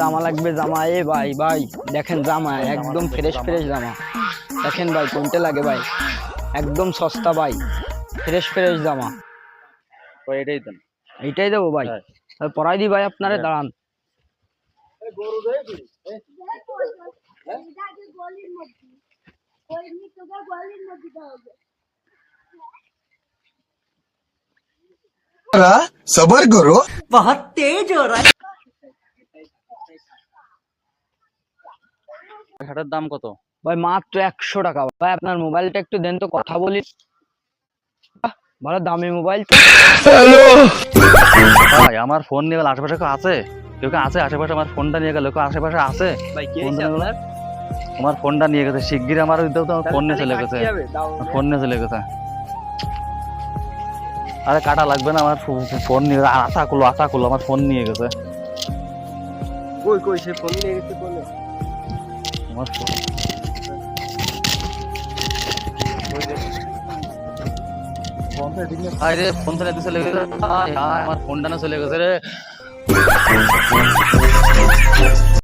জামা লাগবে জামা। এ ভাই ভাই দেখেন জামা একদম ফ্রেশ ফ্রেশ জামা। দেখেন ভাই কোনটা লাগে ভাই, একদম সস্তা ভাই, ফ্রেশ ফ্রেশ জামা। এটাই দেন। এইটাই দেবো ভাই, পরাই দি ভাই আপনারে, দাঁড়ান। सबर करो। बहुत तेज हो रहा है। শার্টের দাম কত? ভাই মাত্র 100 টাকা। ভাই আপনার মোবাইলটা একটু দেন তো, কথা বলি। ভালো দামি মোবাইল তো। ভাই আমার ফোন নিয়ে গেল, আশেপাশে কেউ আছে? কেউ কেউ আছে আশেপাশে? আমার ফোনটা নিয়ে গেল, কেউ আশেপাশে আছে? ভাই কি ফোনটা হয়েছে নিয়ে গেলো? আপনার? আমার ফোনটা নিয়ে গেছে, শিগগির আমার ফোন নিয়ে চলে গেছে। ফোন নিয়ে চলে গেছে। আরে কাটা লাগবে না, আমার ফোন নিয়ে গেছে। আশা করলো আমার ফোন নিয়ে গেছে। কই কই সে ফোন নিয়ে গেছে কোনে? আমার ফোন আরে ফোনটা নিয়ে চলে গেছে। আমার ফোনটা না চলে গেছে রে।